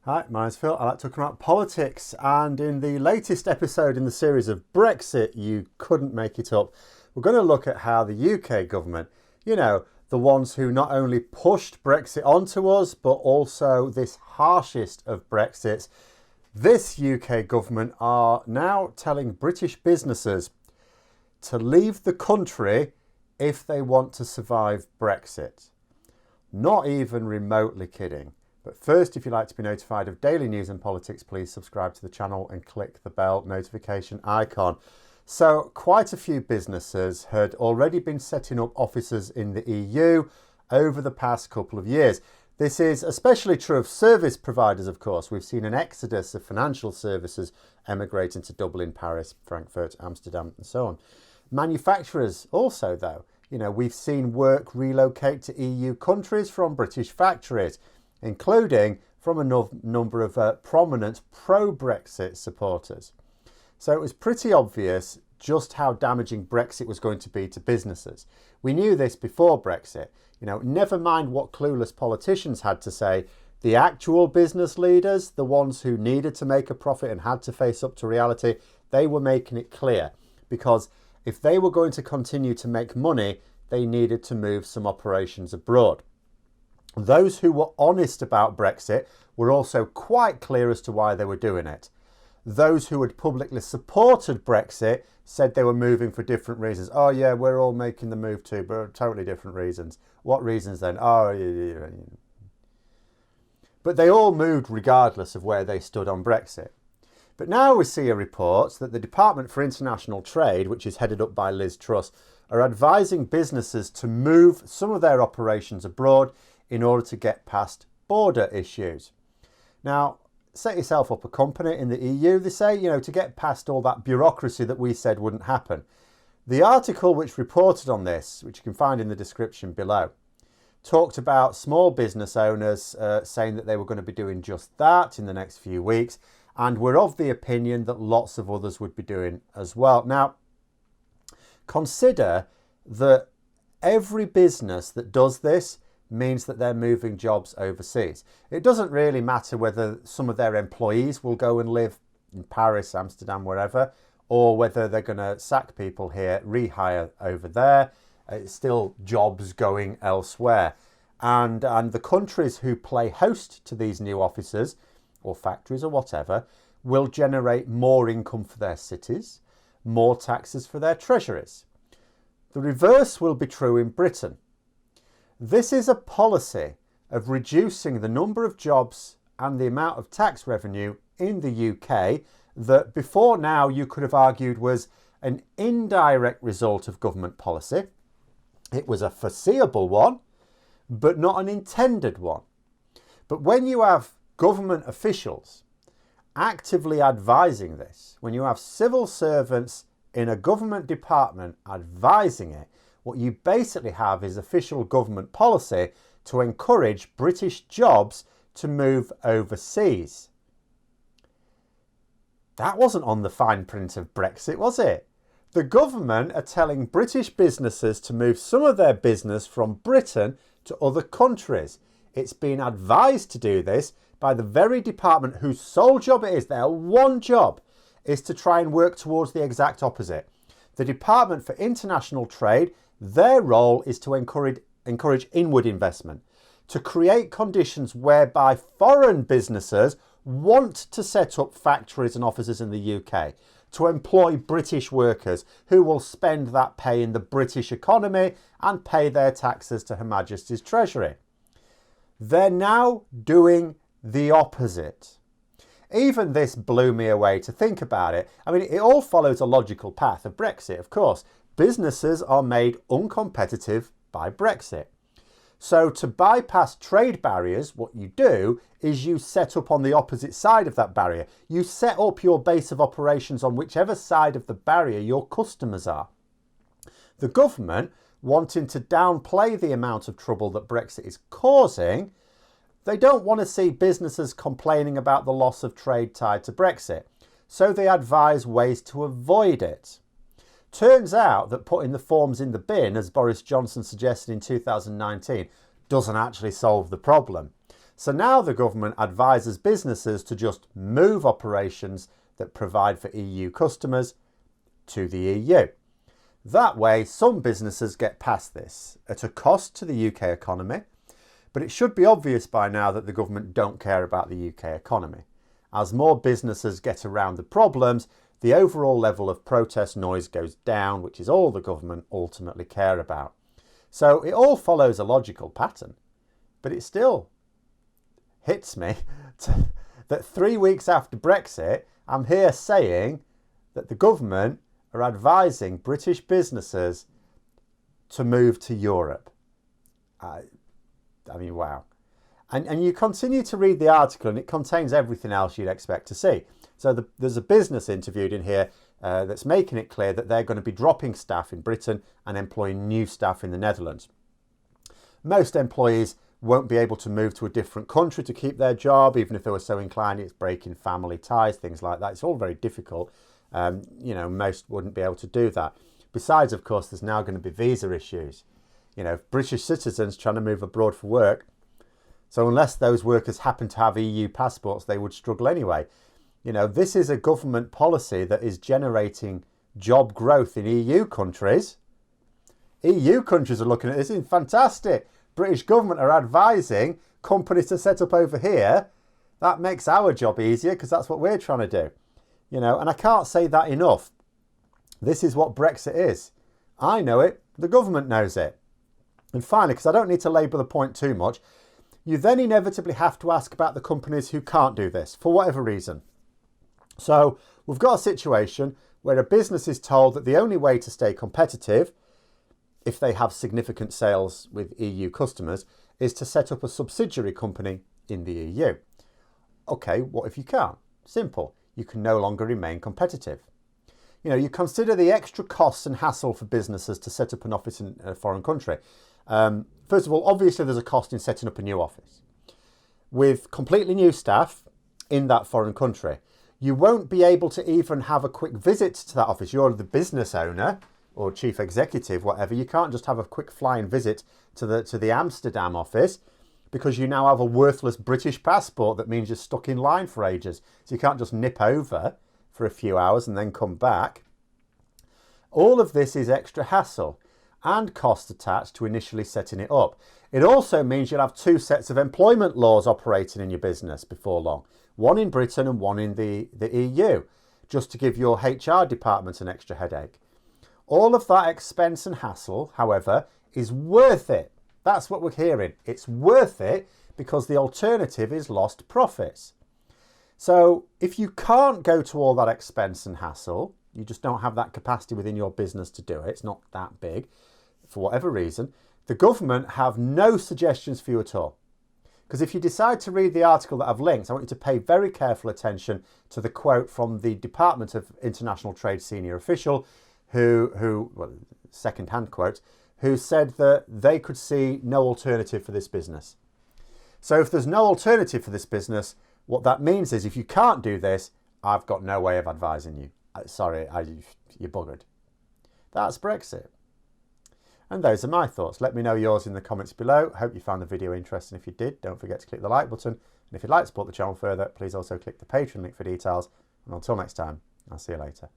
Hi, my name's Phil. I like talking about politics, and in the latest episode in the series of Brexit, you couldn't make it up. We're going to look at how the UK government, the ones who not only pushed Brexit onto us, but also this harshest of Brexits, this UK government are now telling British businesses to leave the country if they want to survive Brexit. Not even remotely kidding. But first, if you'd like to be notified of daily news and politics, please subscribe to the channel and click the bell notification icon. So quite a few businesses had already been setting up offices in the EU over the past couple of years. This is especially true of service providers, of course. We've seen an exodus of financial services emigrating to Dublin, Paris, Frankfurt, Amsterdam, and so on. Manufacturers also, though. We've seen work relocate to EU countries from British factories, including from a number of prominent pro-Brexit supporters. So it was pretty obvious just how damaging Brexit was going to be to businesses. We knew this before Brexit. Never mind what clueless politicians had to say, the actual business leaders, the ones who needed to make a profit and had to face up to reality, they were making it clear. Because if they were going to continue to make money, they needed to move some operations abroad. Those who were honest about Brexit were also quite clear as to why they were doing it. Those who had publicly supported Brexit said they were moving for different reasons. Oh yeah, we're all making the move too, but totally different reasons. What reasons then? Oh, yeah. But they all moved regardless of where they stood on Brexit. But now we see a report that the Department for International Trade, which is headed up by Liz Truss, are advising businesses to move some of their operations abroad in order to get past border issues. Now, set yourself up a company in the EU, they say, to get past all that bureaucracy that we said wouldn't happen. The article which reported on this, which you can find in the description below, talked about small business owners saying that they were going to be doing just that in the next few weeks, and were of the opinion that lots of others would be doing as well. Now, consider that every business that does this means that they're moving jobs overseas. It doesn't really matter whether some of their employees will go and live in Paris, Amsterdam, wherever, or whether they're going to sack people here, rehire over there. It's still jobs going elsewhere. And the countries who play host to these new offices, or factories or whatever, will generate more income for their cities, more taxes for their treasuries. The reverse will be true in Britain. This is a policy of reducing the number of jobs and the amount of tax revenue in the UK that before now you could have argued was an indirect result of government policy. It was a foreseeable one, but not an intended one. But when you have government officials actively advising this, when you have civil servants in a government department advising it, what you basically have is official government policy to encourage British jobs to move overseas. That wasn't on the fine print of Brexit, was it? The government are telling British businesses to move some of their business from Britain to other countries. It's been advised to do this by the very department whose sole job it is, their one job, is to try and work towards the exact opposite. The Department for International Trade, their role is to encourage inward investment, to create conditions whereby foreign businesses want to set up factories and offices in the UK, to employ British workers who will spend that pay in the British economy and pay their taxes to Her Majesty's Treasury. They're now doing the opposite. Even this blew me away to think about it. I mean, it all follows a logical path of Brexit, of course. Businesses are made uncompetitive by Brexit. So to bypass trade barriers, what you do is you set up on the opposite side of that barrier. You set up your base of operations on whichever side of the barrier your customers are. The government, wanting to downplay the amount of trouble that Brexit is causing, they don't want to see businesses complaining about the loss of trade tied to Brexit. So they advise ways to avoid it. Turns out that putting the forms in the bin, as Boris Johnson suggested in 2019, doesn't actually solve the problem. So now the government advises businesses to just move operations that provide for EU customers to the EU. That way, some businesses get past this at a cost to the UK economy, but it should be obvious by now that the government don't care about the UK economy. As more businesses get around the problems, the overall level of protest noise goes down, which is all the government ultimately care about. So it all follows a logical pattern, but it still hits me that 3 weeks after Brexit, I'm here saying that the government are advising British businesses to move to Europe. I mean, wow. And you continue to read the article and it contains everything else you'd expect to see. So there's a business interviewed in here that's making it clear that they're going to be dropping staff in Britain and employing new staff in the Netherlands. Most employees won't be able to move to a different country to keep their job, even if they were so inclined. It's breaking family ties, things like that. It's all very difficult. Most wouldn't be able to do that. Besides, of course, there's now going to be visa issues. British citizens trying to move abroad for work. So unless those workers happen to have EU passports, they would struggle anyway. This is a government policy that is generating job growth in EU countries. EU countries are looking at this and fantastic. British government are advising companies to set up over here. That makes our job easier because that's what we're trying to do. And I can't say that enough. This is what Brexit is. I know it. The government knows it. And finally, because I don't need to labour the point too much, you then inevitably have to ask about the companies who can't do this for whatever reason. So we've got a situation where a business is told that the only way to stay competitive, if they have significant sales with EU customers, is to set up a subsidiary company in the EU. Okay, what if you can't? Simple. You can no longer remain competitive. You consider the extra costs and hassle for businesses to set up an office in a foreign country. First of all, obviously there's a cost in setting up a new office. With completely new staff in that foreign country, you won't be able to even have a quick visit to that office. You're the business owner or chief executive, whatever. You can't just have a quick flying visit to the Amsterdam office because you now have a worthless British passport that means you're stuck in line for ages. So you can't just nip over for a few hours and then come back. All of this is extra hassle and cost attached to initially setting it up. It also means you'll have two sets of employment laws operating in your business before long. One in Britain and one in the EU, just to give your HR department an extra headache. All of that expense and hassle, however, is worth it. That's what we're hearing. It's worth it because the alternative is lost profits. So if you can't go to all that expense and hassle, you just don't have that capacity within your business to do it, it's not that big, for whatever reason, the government have no suggestions for you at all. Because if you decide to read the article that I've linked, I want you to pay very careful attention to the quote from the Department of International Trade senior official second-hand quote, who said that they could see no alternative for this business. So if there's no alternative for this business, what that means is if you can't do this, I've got no way of advising you. You're buggered. That's Brexit. And those are my thoughts. Let me know yours in the comments below. Hope you found the video interesting. If you did, don't forget to click the like button. And if you'd like to support the channel further, please also click the Patreon link for details. And until next time, I'll see you later.